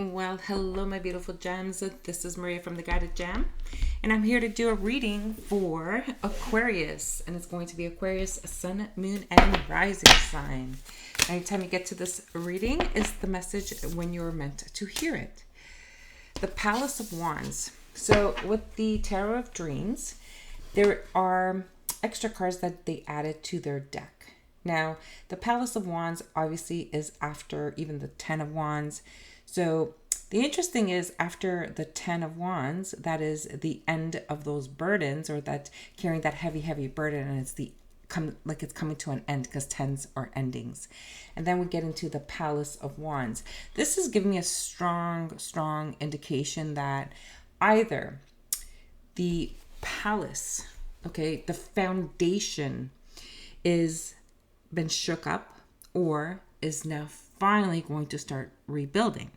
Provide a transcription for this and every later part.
Well, hello, my beautiful gems. This is Maria from the Guided Gem, and I'm here to do a reading for Aquarius, and it's going to be Aquarius, Sun, Moon, and Rising sign. Anytime you get to this reading is the message when you're meant to hear it. The Palace of Wands. So with the Tarot of Dreams, there are extra cards that they added to their deck. Now, the Palace of Wands obviously is after even the Ten of Wands. So the interesting is after the Ten of Wands, that is the end of those burdens, or that carrying that heavy burden, and it's it's coming to an end because tens are endings. And then we get into the Palace of Wands. This is giving me a strong indication that either the palace, okay, the foundation is been shook up or is now finally going to start rebuilding.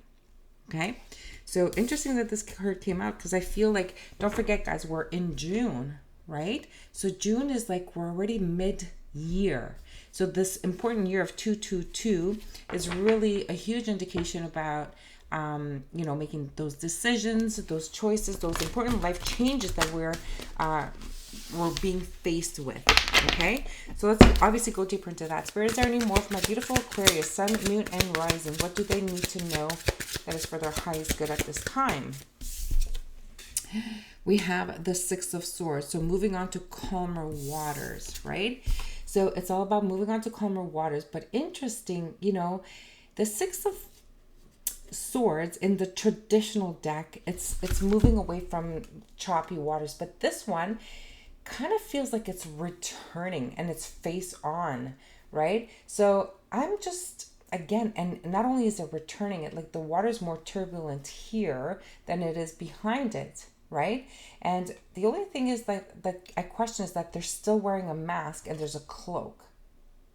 Okay, so interesting that this card came out because I feel like, don't forget guys, we're in June, right? So June is like we're already mid-year. So this important year of 222 is really a huge indication about making those decisions, those choices, those important life changes that we're being faced with. Okay, so let's obviously go deeper into that. Spirit, is there any more for my beautiful Aquarius, Sun, Moon, and Rising? What do they need to know that is for their highest good at this time? We have the Six of Swords, so moving on to calmer waters, right? So it's all about moving on to calmer waters. But interesting, the Six of Swords in the traditional deck, it's moving away from choppy waters, but this one kind of feels like it's returning and it's face on, right? So I'm just, again, and not only is it returning, it like the water's more turbulent here than it is behind it, right? And the only thing is that I question is that they're still wearing a mask and there's a cloak.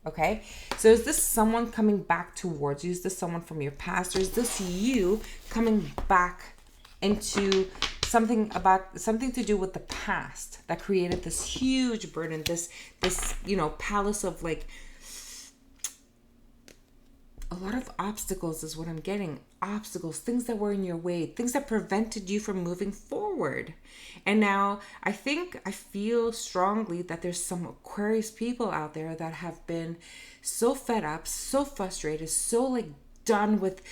Okay, so is this someone coming back towards you? Is this someone from your past, or is this you coming back into something to do with the past that created this huge burden, this palace of like a lot of obstacles is what I'm getting. Obstacles, things that were in your way, things that prevented you from moving forward. And now I feel strongly that there's some Aquarius people out there that have been so fed up, so frustrated, so like done with,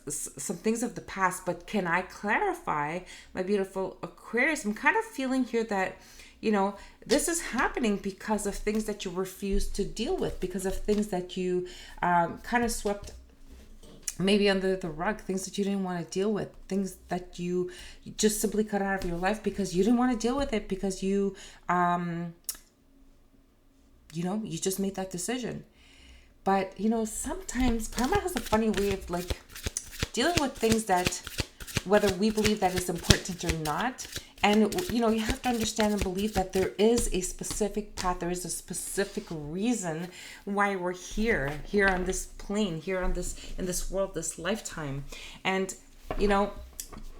some things of the past. But can I clarify, my beautiful Aquarius? I'm kind of feeling here that this is happening because of things that you refuse to deal with, because of things that you kind of swept maybe under the rug, things that you didn't want to deal with, things that you just simply cut out of your life because you didn't want to deal with it, because you just made that decision. But, sometimes karma has a funny way of like dealing with things that, whether we believe that is important or not. And, you have to understand and believe that there is a specific path. There is a specific reason why we're here on this plane, in this world, this lifetime. And,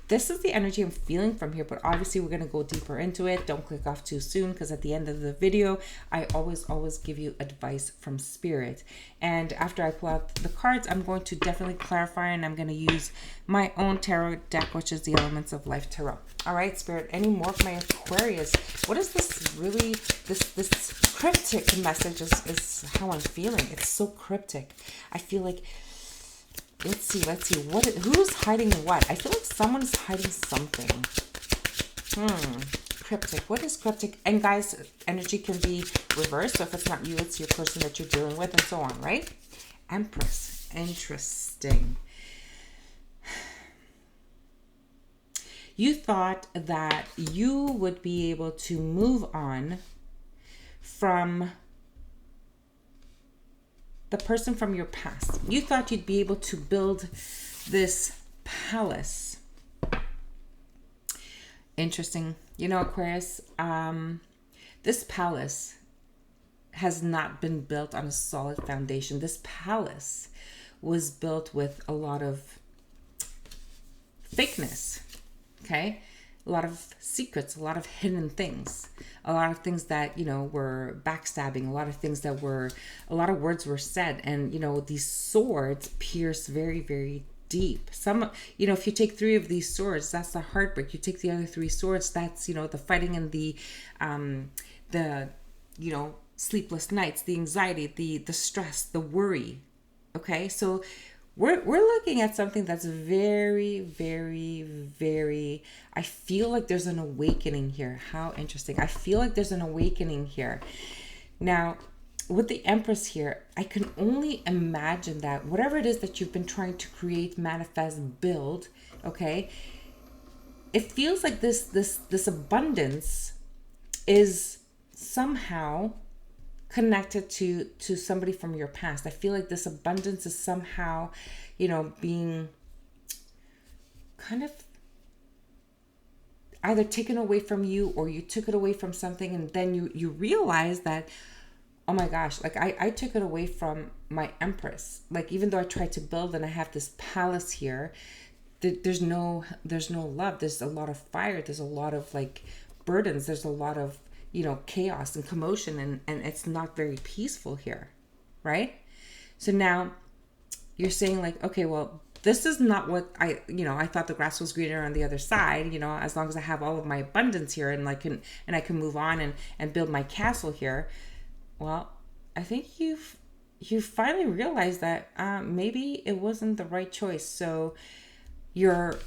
this is the energy I'm feeling from here, but obviously we're going to go deeper into it. Don't click off too soon, because at the end of the video, I always give you advice from Spirit. And after I pull out the cards, I'm going to definitely clarify, and I'm going to use my own tarot deck, which is the Elements of Life Tarot. All right, Spirit, any more for my Aquarius? What is this really, this cryptic message is how I'm feeling. It's so cryptic. I feel like, Let's see. Who's hiding what? I feel like someone's hiding something. Cryptic. What is cryptic? And guys, energy can be reversed. So if it's not you, it's your person that you're dealing with, and so on, right? Empress. Interesting. You thought that you would be able to move on from the person from your past. You thought you'd be able to build this palace. Interesting. Aquarius, this palace has not been built on a solid foundation. This palace was built with a lot of fakeness. Okay? A lot of secrets, a lot of hidden things, a lot of things that, were backstabbing, a lot of words were said. And, these swords pierce very, very deep. Some, you know, if you take 3 of these swords, that's the heartbreak. You take the other 3 swords, that's, you know, the fighting and the you know, sleepless nights, the anxiety, the stress, the worry. Okay, so we're looking at something that's very, very, very, I feel like there's an awakening here. How interesting. I feel like there's an awakening here. Now, with the Empress here, I can only imagine that whatever it is that you've been trying to create, manifest, build, okay, it feels like this abundance is somehow connected to somebody from your past. I feel like this abundance is somehow, you know, being kind of either taken away from you, or you took it away from something, and then you realize that, oh my gosh, like I took it away from my Empress. Like, even though I tried to build and I have this palace here, there's no love. There's a lot of fire. There's a lot of like burdens. There's a lot of, you know, chaos and commotion, and it's not very peaceful here, right? So now you're saying like, okay, well, this is not what I thought the grass was greener on the other side, you know, as long as I have all of my abundance here and I can move on and build my castle here. Well, I think you've finally realized that maybe it wasn't the right choice. So you're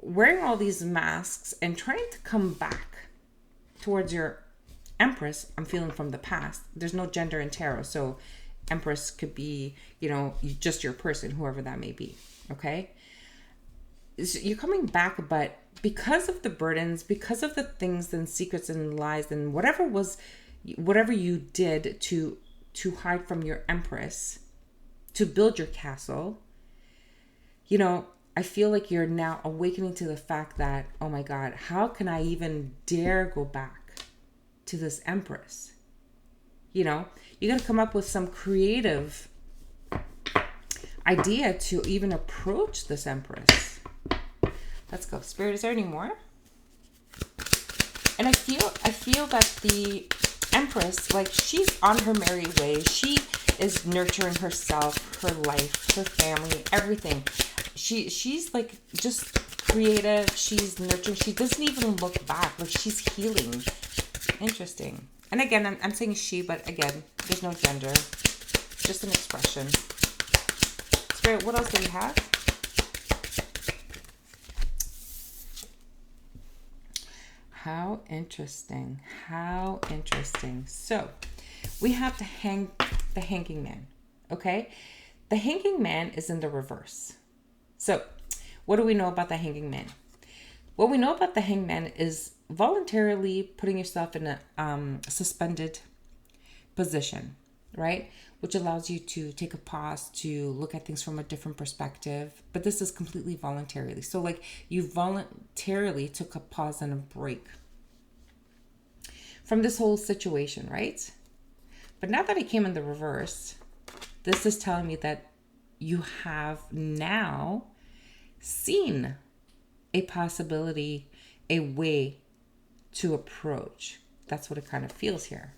wearing all these masks and trying to come back towards your Empress. I'm feeling from the past. There's no gender in tarot, so Empress could be, you know, just your person, whoever that may be. Okay, so you're coming back, but because of the burdens, because of the things and secrets and lies and whatever you did to hide from your Empress, to build your castle, you know, I feel like you're now awakening to the fact that, oh my God, how can I even dare go back to this Empress? You know, you got to come up with some creative idea to even approach this Empress. Let's go. Spirit, is there any more? And I feel that the Empress, like, she's on her merry way. She is nurturing herself, her life, her family, everything. She's like just creative. She's nurturing. She doesn't even look back. Like, she's healing. Interesting. And again, I'm saying she, but again, there's no gender. It's just an expression. Spirit, what else do we have? How interesting. How interesting. So we have the hanging man. Okay. The hanging man is in the reverse. So what do we know about the hanging man? What we know about the hanged man is voluntarily putting yourself in a suspended position, right? Which allows you to take a pause, to look at things from a different perspective. But this is completely voluntarily. So like, you voluntarily took a pause and a break from this whole situation, right? But now that it came in the reverse, this is telling me that you have now seen a possibility, a way to approach. That's what it kind of feels here.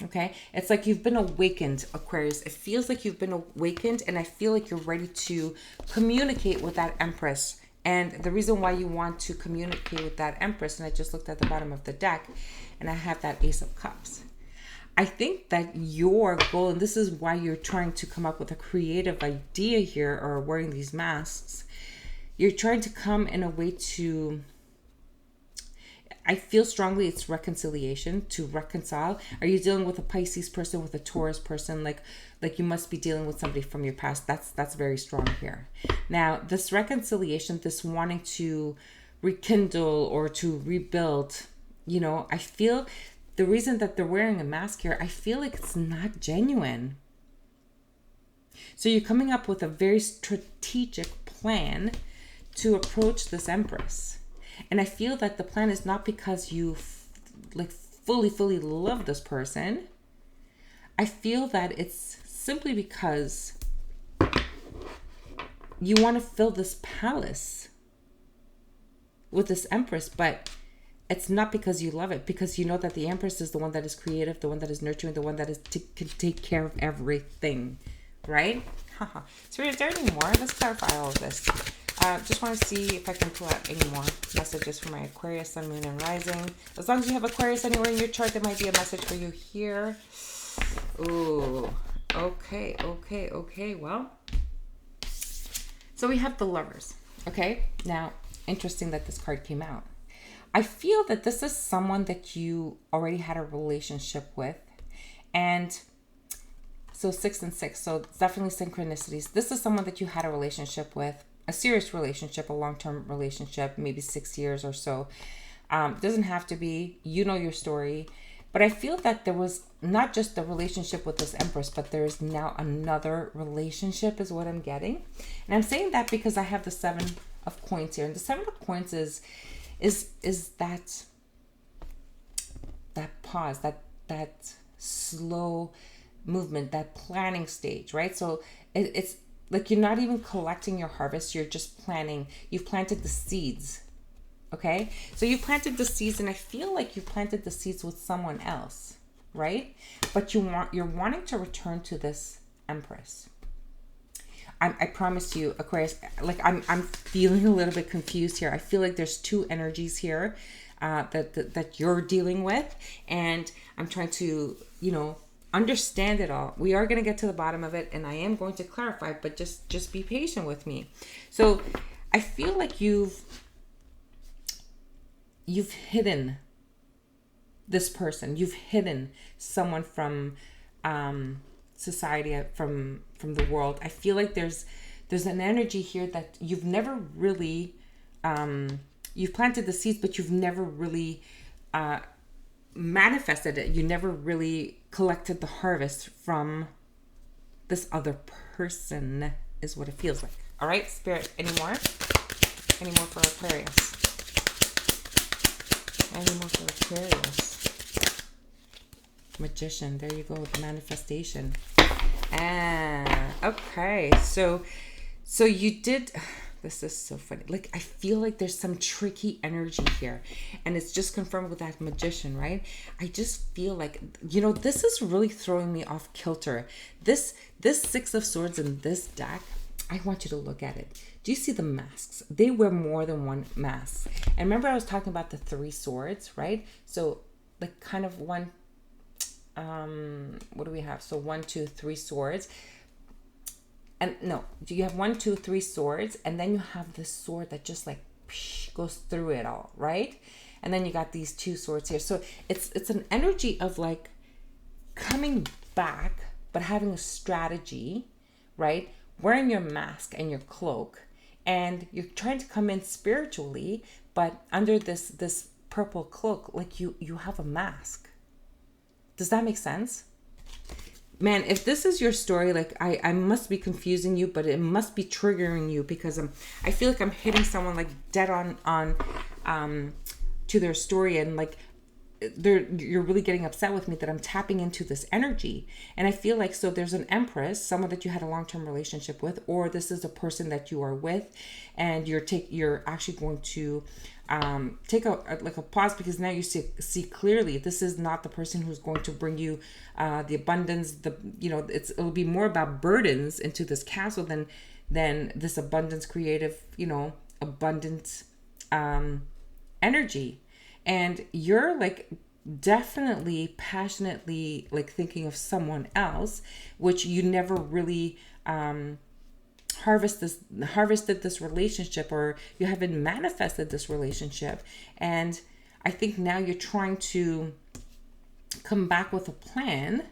Okay, it's like you've been awakened, Aquarius. It feels like you've been awakened, and I feel like you're ready to communicate with that Empress. And the reason why you want to communicate with that Empress, and I just looked at the bottom of the deck, and I have that Ace of Cups. I think that your goal, and this is why you're trying to come up with a creative idea here, or wearing these masks, you're trying to come in a way to, I feel strongly it's reconciliation, to reconcile. Are you dealing with a Pisces person, with a Taurus person? Like you must be dealing with somebody from your past. That's very strong here. Now, this reconciliation, this wanting to rekindle or to rebuild, you know, I feel the reason that they're wearing a mask here, I feel like it's not genuine. So you're coming up with a very strategic plan to approach this Empress. And I feel that the plan is not because you like fully love this person. I feel that it's simply because you want to fill this palace with this Empress, but it's not because you love it, because you know that the Empress is the one that is creative, the one that is nurturing, the one that is can take care of everything, right? So is there any more? Let's clarify all of this. Just want to see if I can pull out any more messages for my Aquarius, Sun, Moon, and Rising. As long as you have Aquarius anywhere in your chart, there might be a message for you here. Ooh, okay. Well, so we have the Lovers, okay? Now, interesting that this card came out. I feel that this is someone that you already had a relationship with. And so 6 and 6, so it's definitely synchronicities. This is someone that you had a relationship with, a serious relationship, a long-term relationship, maybe 6 years or so. Doesn't have to be, you know your story. But I feel that there was not just the relationship with this Empress, but there is now another relationship is what I'm getting. And I'm saying that because I have the 7 of Coins here. And the 7 of Coins is that pause, that slow movement, that planning stage, right? So it's like you're not even collecting your harvest, you're just planning. You've planted the seeds. Okay, so you planted the seeds, and I feel like you planted the seeds with someone else, right? But you're wanting to return to this Empress. I promise you, Aquarius, like I'm feeling a little bit confused here. I feel like there's 2 energies here that you're dealing with, and I'm trying to, understand it all. We are going to get to the bottom of it, and I am going to clarify, but just be patient with me. So I feel like you've hidden this person. You've hidden someone from society, from the world. I feel like there's an energy here that you've never really you've planted the seeds, but you've never really manifested it. You never really collected the harvest from this other person is what it feels like. All right, Spirit, any more for Aquarius? Any more for Aquarius? Magician, there you go, the manifestation. Okay, so you did, this is so funny. Like, I feel like there's some tricky energy here, and it's just confirmed with that Magician, right? I just feel like, this is really throwing me off kilter. This 6 of Swords in this deck, I want you to look at it. Do you see the masks? They wear more than one mask. And remember I was talking about the 3 swords, right? So like kind of one, what do we have? So 1, 2, 3 swords. And no, you have 1, 2, 3 swords. And then you have this sword that just like goes through it all, right? And then you got these 2 swords here. So it's an energy of like coming back, but having a strategy, right? Wearing your mask and your cloak, and you're trying to come in spiritually, but under this purple cloak, like you have a mask. Does that make sense? Man, if this is your story, like I must be confusing you, but it must be triggering you, because I feel like I'm hitting someone like dead on to their story, and like you're really getting upset with me that I'm tapping into this energy. And I feel like, so there's an Empress, someone that you had a long-term relationship with, or this is a person that you are with, and you're actually going to take a pause, because now you see clearly this is not the person who's going to bring you the abundance. It'll be more about burdens into this castle than this abundance, creative, abundant energy. And you're like definitely passionately like thinking of someone else, which you never really harvested this relationship, or you haven't manifested this relationship. And I think now you're trying to come back with a plan,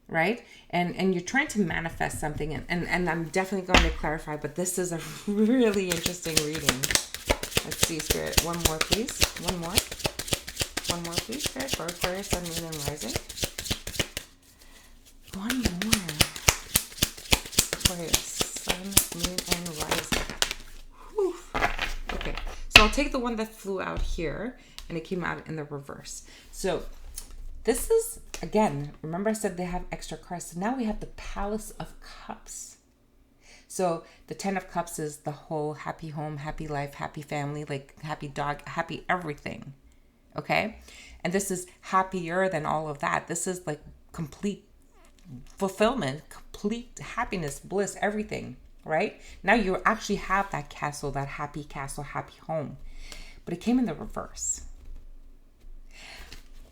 right? And you're trying to manifest something. And I'm definitely going to clarify, but this is a really interesting reading. Let's see, Spirit. One more, please. One more, please, Spirit, for Aquarius, Sun, Moon, and Rising. One more. Aquarius, Sun, Moon, and Rising. Whew. Okay, so I'll take the one that flew out here, and it came out in the reverse. So this is, again, remember I said they have extra cards. So now we have the Palace of Cups. So the 10 of Cups is the whole happy home, happy life, happy family, like happy dog, happy everything. Okay? And this is happier than all of that. This is like complete fulfillment, complete happiness, bliss, everything, right? Now you actually have that castle, happy home. But it came in the reverse.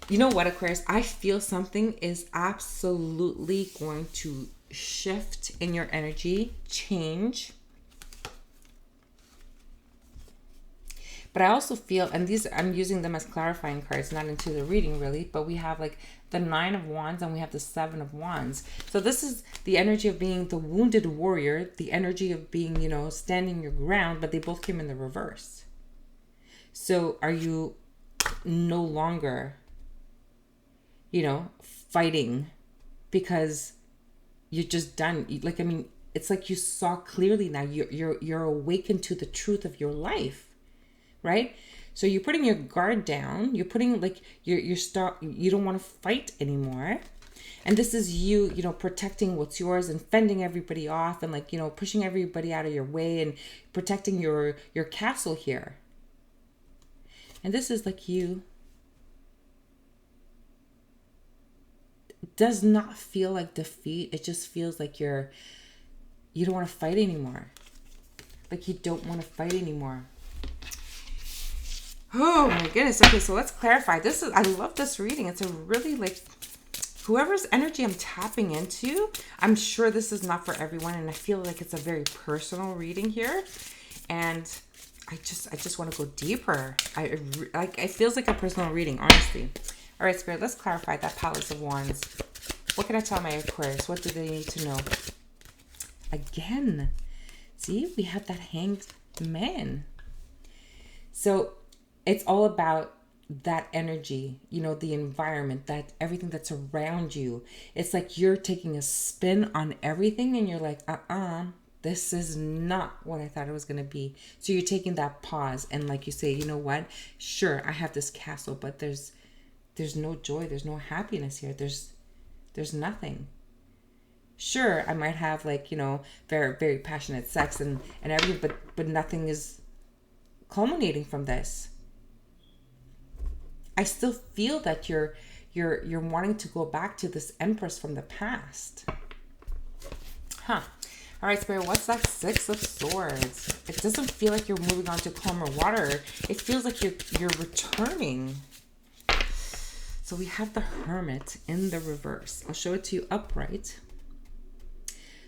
You know what, Aquarius? I feel something is absolutely going to shift in your energy, change. But I also feel, and these, I'm using them as clarifying cards, not into the reading really, but we have like the 9 of Wands and we have the 7 of Wands. So this is the energy of being the wounded warrior, the energy of being, standing your ground, but they both came in the reverse. So are you no longer, fighting because you're just done? Like, I mean, it's like you saw clearly now. You're awakened to the truth of your life. Right? So you're putting your guard down. You're putting like you don't want to fight anymore. And this is you, protecting what's yours and fending everybody off and like, pushing everybody out of your way and protecting your castle here. And this is like you. It does not feel like defeat. It just feels like you don't want to fight anymore. Like you don't want to fight anymore. Oh my goodness. Okay, so let's clarify. I love this reading. It's a really whoever's energy I'm tapping into, I'm sure this is not for everyone, and I feel like it's a very personal reading here. And I just want to go deeper. It feels like a personal reading, honestly. All right, Spirit, let's clarify that Palace of Wands. What can I tell my Aquarius? What do they need to know? Again, see, we have that Hanged Man. So it's all about that energy, the environment, that everything that's around you. It's like you're taking a spin on everything and you're like, this is not what I thought it was going to be. So you're taking that pause and like you say, you know what? Sure, I have this castle, but there's no joy. There's no happiness here. There's nothing. Sure, I might have very, very passionate sex and everything, but nothing is culminating from this. I still feel that you're wanting to go back to this Empress from the past. All right, Spirit, what's that 6 of Swords? It doesn't feel like you're moving on to calmer water. It feels like you're returning. So we have the Hermit in the reverse. I'll show it to you upright.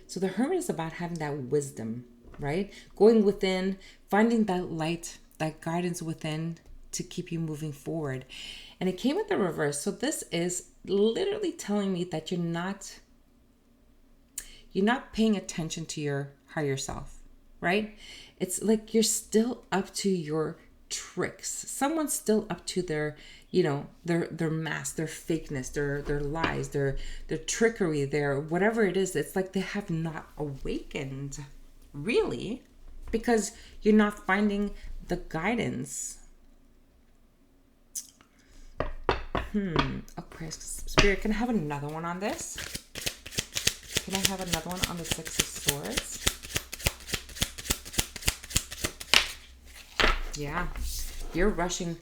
So the Hermit is about having that wisdom, right? Going within, finding that light, that guidance within to keep you moving forward. And it came in the reverse. So this is literally telling me that you're not paying attention to your higher self, right? It's like you're still up to your tricks. Someone's still up to their mask, their fakeness, their lies, their trickery, their whatever it is. It's like they have not awakened, really, because you're not finding the guidance. Okay, Spirit, can I have another one on this? Can I have another one on the 6 of Swords? Yeah. You're rushing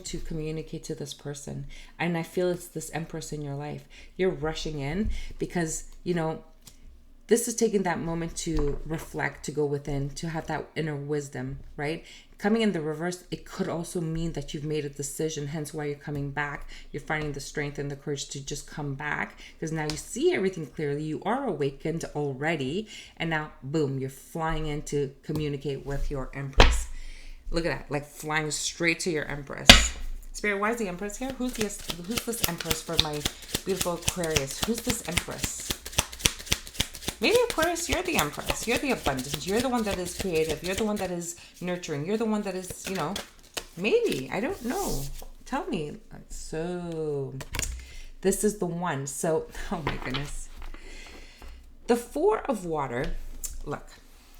to communicate to this person. And I feel it's this Empress in your life. You're rushing in because, this is taking that moment to reflect, to go within, to have that inner wisdom, right? Coming in the reverse, it could also mean that you've made a decision, hence why you're coming back. You're finding the strength and the courage to just come back because now you see everything clearly. You are awakened already. And now, boom, you're flying in to communicate with your Empress. Look at that, like flying straight to your Empress. Spirit, why is the Empress here? Who's this Empress for my beautiful Aquarius? Who's this Empress? Maybe Aquarius, you're the Empress. You're the abundance. You're the one that is creative. You're the one that is nurturing. You're the one that is, maybe. I don't know. Tell me. So, this is the one. So, oh my goodness. The 4 of water, look,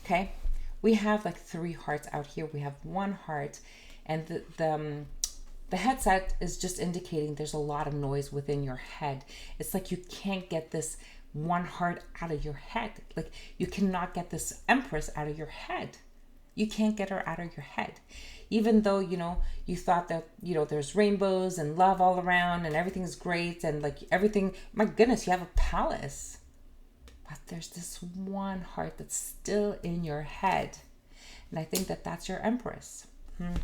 okay? We have like 3 hearts out here. We have 1 heart. And the headset is just indicating there's a lot of noise within your head. It's like you can't get this 1 heart out of your head. Like you cannot get this Empress out of your head. You can't get her out of your head. Even though, you thought that, there's rainbows and love all around and everything's great and like everything, my goodness, you have a palace. But there's this one heart that's still in your head. And I think that that's your Empress. And,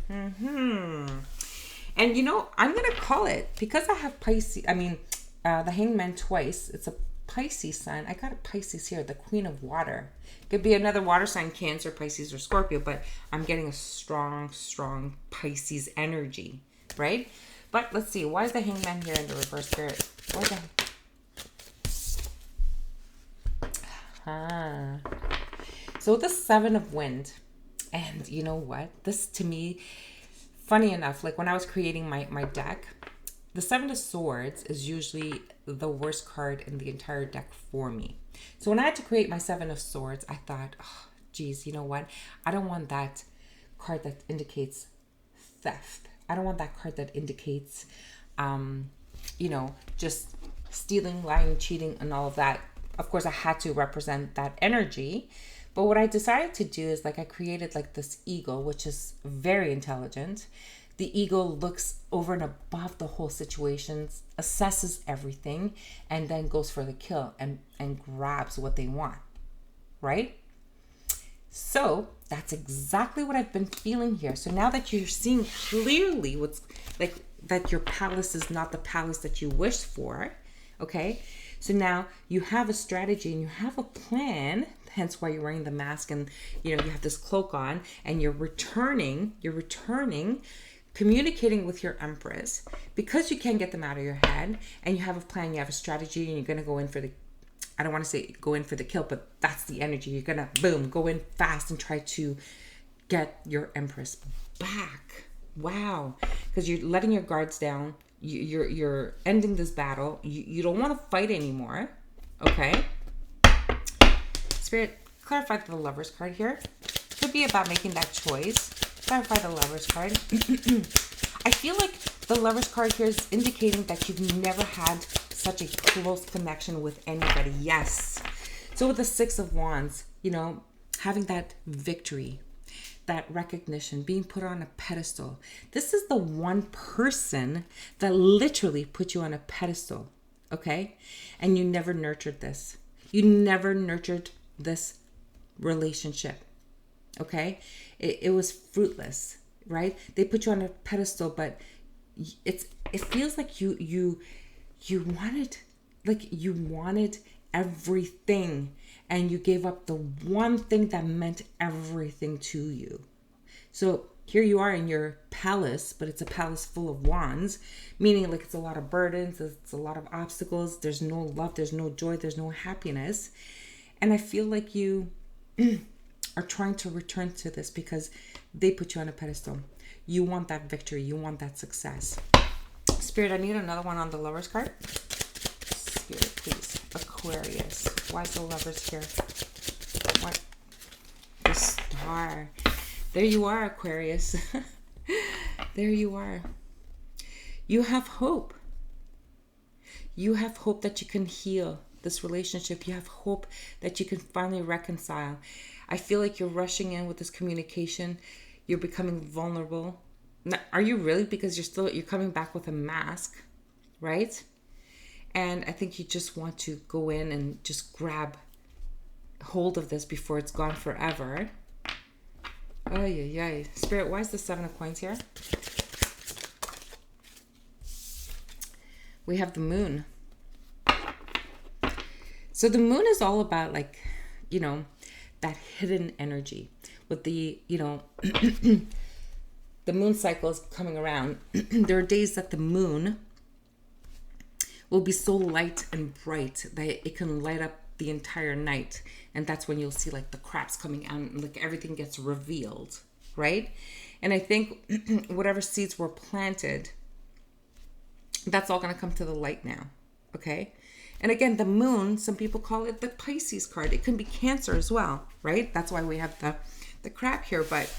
I'm going to call it, because I have Pisces, the Hangman twice. It's a Pisces sign. I got a Pisces here, the Queen of Water. Could be another water sign, Cancer, Pisces, or Scorpio, but I'm getting a strong, strong Pisces energy, right? But let's see. Why is the Hangman here in the reverse, Spirit? Why the... So the Seven of Wind. And you know what? This, to me, funny enough, like when I was creating my deck, the Seven of Swords is usually the worst card in the entire deck for me. So when I had to create my Seven of Swords, I thought, oh, geez, you know what? I don't want that card that indicates theft. I don't want that card that indicates, just stealing, lying, cheating, and all of that. Of course, I had to represent that energy. But what I decided to do is I created this eagle, which is very intelligent. The eagle looks over and above the whole situation, assesses everything, and then goes for the kill and grabs what they want, right? So that's exactly what I've been feeling here. So now that you're seeing clearly what's that your palace is not the palace that you wished for, okay? So now you have a strategy and you have a plan, hence why you're wearing the mask and, you have this cloak on, and you're returning, communicating with your Empress because you can't get them out of your head, and you have a plan, you have a strategy, and you're going to go in for the, I don't want to say go in for the kill, but that's the energy. You're going to, boom, go in fast and try to get your Empress back. Wow. Because you're letting your guards down. You're ending this battle. You don't want to fight anymore. Okay. Spirit, clarify the Lovers card here. Could be about making that choice. Clarify the Lovers card. I feel like the Lovers card here is indicating that you've never had such a close connection with anybody. Yes. So with the Six of Wands, having that victory, that recognition, being put on a pedestal. This is the one person that literally put you on a pedestal, okay? And you never nurtured this. You never nurtured this relationship, okay? It was fruitless, right? They put you on a pedestal, but it feels like you wanted everything, and you gave up the one thing that meant everything to you. So here you are in your palace, but it's a palace full of wands, meaning it's a lot of burdens, it's a lot of obstacles, there's no love, there's no joy, there's no happiness. And I feel like you are trying to return to this because they put you on a pedestal. You want that victory, you want that success. Spirit, I need another one on the Lovers card. Spirit, please. Aquarius. Why is the Lovers here? What? The Star. There you are, Aquarius. There you are. You have hope. You have hope that you can heal this relationship. You have hope that you can finally reconcile. I feel like you're rushing in with this communication. You're becoming vulnerable. Are you really? Because you're coming back with a mask, right? And I think you just want to go in and just grab hold of this before it's gone forever. Oh, yeah. Spirit, why is the Seven of Coins here? We have the Moon. So the Moon is all about that hidden energy with the, the moon cycle is coming around. There are days that the moon will be so light and bright that it can light up the entire night. And that's when you'll see the cracks coming out and everything gets revealed, right? And I think whatever seeds were planted, that's all going to come to the light now, okay? And again, the moon, some people call it the Pisces card. It can be Cancer as well, right? That's why we have the crab here. But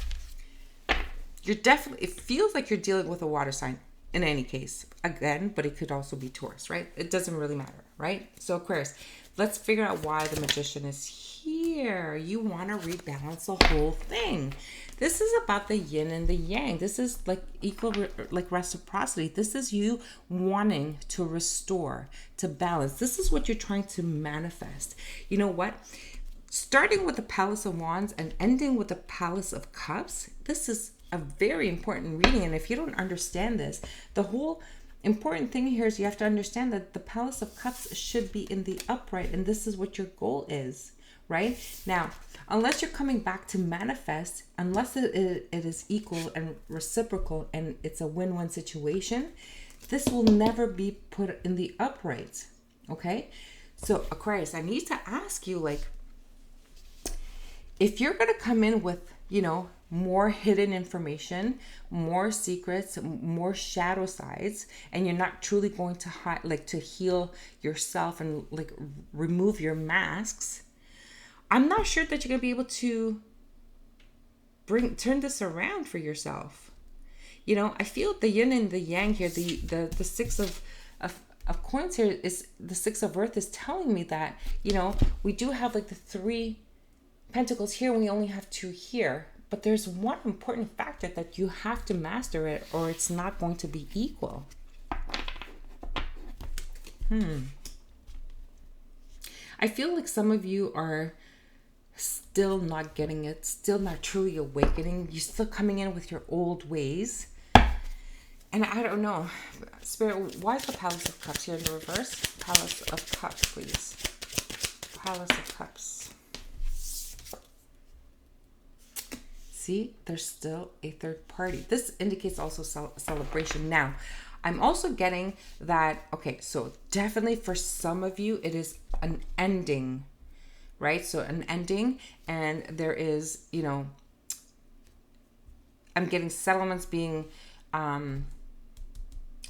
it feels like you're dealing with a water sign in any case. Again, but it could also be Taurus, right? It doesn't really matter, right? So Aquarius, let's figure out why the Magician is here. You want to rebalance the whole thing. This is about the yin and the yang. This is like equal, like reciprocity. This is you wanting to restore, to balance. This is what you're trying to manifest. You know what? Starting with the Palace of Wands and ending with the Palace of Cups, this is a very important reading. And if you don't understand this, the whole important thing here is you have to understand that the Palace of Cups should be in the upright, and this is what your goal is, right? Now, unless you're coming back to manifest, unless it is equal and reciprocal and it's a win-win situation, this will never be put in the upright, okay? So Aquarius, I need to ask you, like, if you're going to come in with, you know, more hidden information, more secrets, more shadow sides, and you're not truly going to to heal yourself and like remove your masks, I'm not sure that you're going to be able to turn this around for yourself. You know, I feel the yin and the yang here, the six of coins here is the Six of Earth is telling me that, you know, we do have like the 3 Pentacles here, we only have 2 here. But there's one important factor that you have to master it, or it's not going to be equal. I feel like some of you are still not getting it, still not truly awakening. You're still coming in with your old ways. And I don't know. Spirit, why is the Palace of Cups here in the reverse? Palace of Cups, please. Palace of Cups. See, there's still a third party. This indicates also celebration. Now, I'm also getting that, okay, so definitely for some of you, it is an ending, right? So an ending, and there is, you know, I'm getting settlements being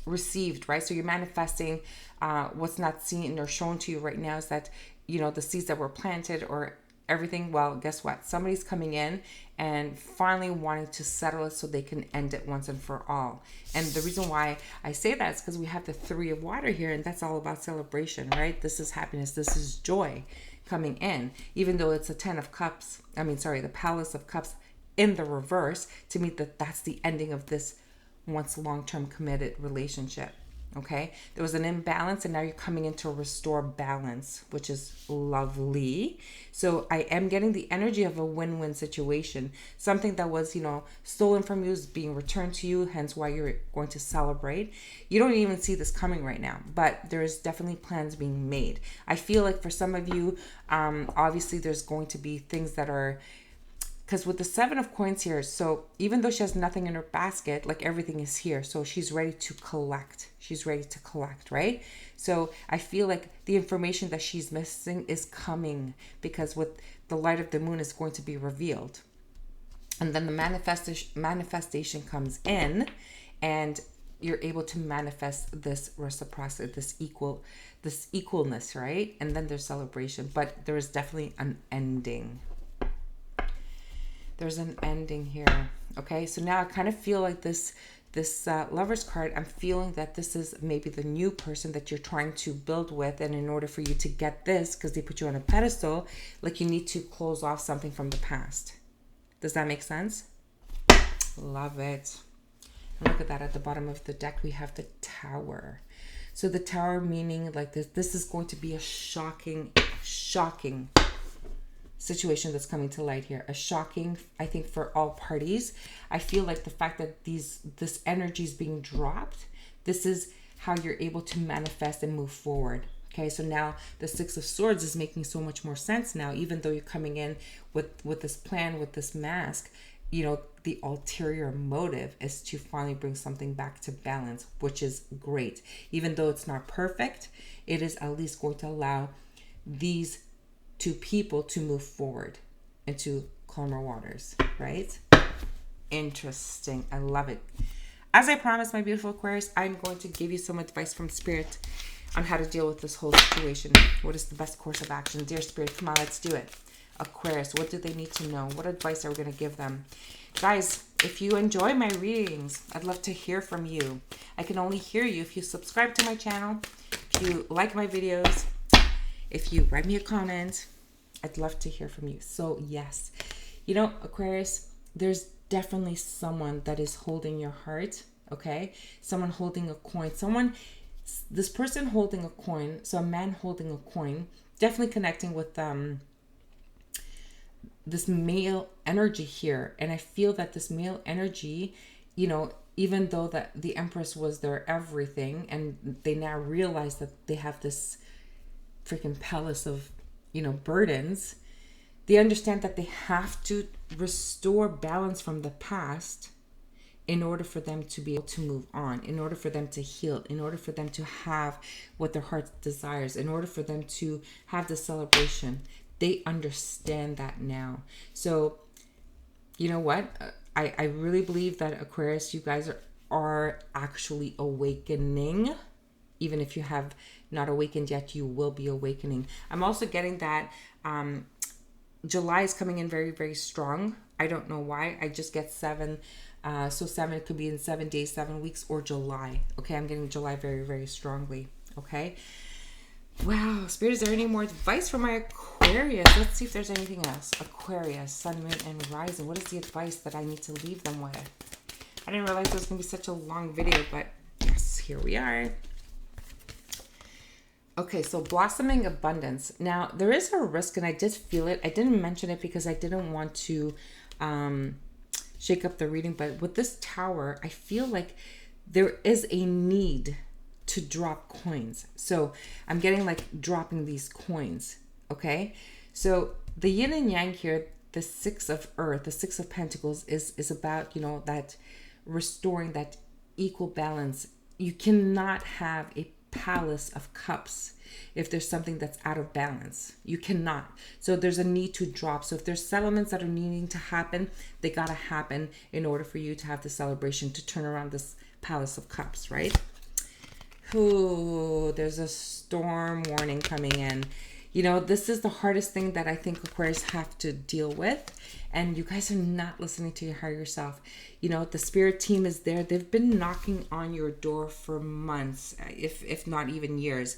received, right? So you're manifesting what's not seen or shown to you right now is that, you know, the seeds that were planted or everything, well, guess what? Somebody's coming in and finally wanting to settle it so they can end it once and for all. And the reason why I say that is because we have the 3 of water here, and that's all about celebration, right? This is happiness. This is joy coming in, even though it's a 10 of cups. The Palace of Cups in the reverse. To me, that's the ending of this once long-term committed relationship. Okay, there was an imbalance, and now you're coming in to restore balance, which is lovely. So I am getting the energy of a win-win situation. Something that was, you know, stolen from you is being returned to you, hence why you're going to celebrate. You don't even see this coming right now, but there is definitely plans being made. I feel like for some of you, obviously there's going to be things that are, because with the 7 of coins here, so even though she has nothing in her basket, like everything is here. So she's ready to collect. She's ready to collect, right? So I feel like the information that she's missing is coming, because with the light of the moon is going to be revealed. And then the manifestation comes in, and you're able to manifest this reciprocity, this equalness, right? And then there's celebration, but there is definitely an ending. There's an ending here. Okay, so now I kind of feel like this Lover's card, I'm feeling that this is maybe the new person that you're trying to build with, and in order for you to get this, because they put you on a pedestal, like you need to close off something from the past. Does that make sense? Love it. And look at that, at the bottom of the deck we have the Tower. So the Tower meaning like this is going to be a shocking situation that's coming to light here. A shocking, I think, for all parties. I feel like the fact that this energy is being dropped, this is how you're able to manifest and move forward. Okay, so now the 6 of Swords is making so much more sense now, even though you're coming in with this plan, with this mask. You know, the ulterior motive is to finally bring something back to balance, which is great. Even though it's not perfect, it is at least going to allow these 2 people to move forward into calmer waters, right? Interesting. I love it. As I promised, my beautiful Aquarius, I'm going to give you some advice from Spirit on how to deal with this whole situation. What is the best course of action? Dear Spirit, come on, let's do it. Aquarius, what do they need to know? What advice are we going to give them? Guys, if you enjoy my readings, I'd love to hear from you. I can only hear you if you subscribe to my channel, if you like my videos, If you write me a comment, I'd love to hear from you. So yes, you know, Aquarius, there's definitely someone that is holding your heart, okay? Someone holding a coin. This person holding a coin, so a man holding a coin, definitely connecting with this male energy here. And I feel that this male energy, you know, even though that the Empress was their everything, and they now realize that they have this freaking palace of, you know, burdens, they understand that they have to restore balance from the past in order for them to be able to move on, in order for them to heal, in order for them to have what their heart desires, in order for them to have the celebration. They understand that now. So, you know what? I really believe that Aquarius, you guys are actually awakening. Even if you have not awakened yet, you will be awakening. I'm also getting that July is coming in very, very strong. I don't know why. I just get 7. So 7, it could be in 7 days, 7 weeks, or July. Okay, I'm getting July very, very strongly. Okay. Wow, Spirit, is there any more advice for my Aquarius? Let's see if there's anything else. Aquarius, Sun, Moon, and Rising. What is the advice that I need to leave them with? I didn't realize it was going to be such a long video, but yes, here we are. Okay, so blossoming abundance. Now, there is a risk, and I did feel it. I didn't mention it because I didn't want to shake up the reading, but with this Tower, I feel like there is a need to drop coins. So I'm getting like dropping these coins. Okay, so the yin and yang here, the 6 of earth, the 6 of pentacles is about, you know, that restoring that equal balance. You cannot have a palace of cups if there's something that's out of balance. You cannot. So there's a need to drop. So if there's settlements that are needing to happen, they gotta happen in order for you to have the celebration, to turn around this palace of cups, right? Ooh, there's a storm warning coming in. You know, this is the hardest thing that I think Aquarius have to deal with. And you guys are not listening to your higher self. You know, the spirit team is there. They've been knocking on your door for months, if not even years.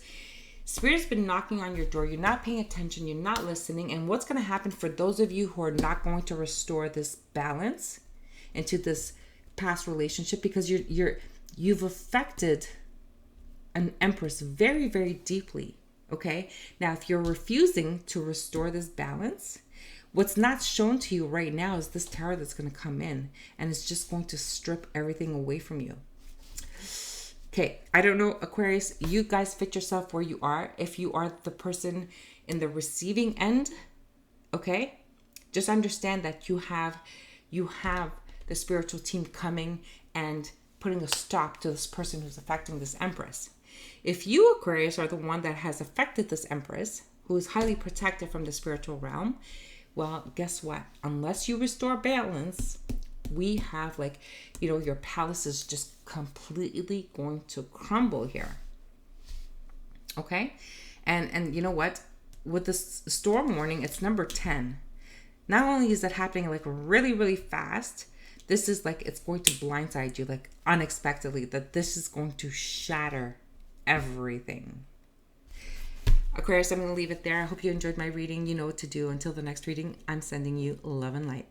Spirit's been knocking on your door. You're not paying attention. You're not listening. And what's going to happen for those of you who are not going to restore this balance into this past relationship, because you've affected an Empress very, very deeply. Okay, now if you're refusing to restore this balance, what's not shown to you right now is this Tower that's going to come in, and it's just going to strip everything away from you. Okay, I don't know, Aquarius, you guys fit yourself where you are. If you are the person in the receiving end, okay, just understand that you have the spiritual team coming and putting a stop to this person who's affecting this Empress. If you, Aquarius, are the one that has affected this Empress, who is highly protected from the spiritual realm, well, guess what? Unless you restore balance, we have, like, you know, your palace is just completely going to crumble here. Okay? And you know what? With this storm warning, it's number 10. Not only is that happening like really, really fast, this is like, it's going to blindside you like unexpectedly, that this is going to shatter everything. Aquarius, I'm going to leave it there. I hope you enjoyed my reading. You know what to do. Until the next reading, I'm sending you love and light.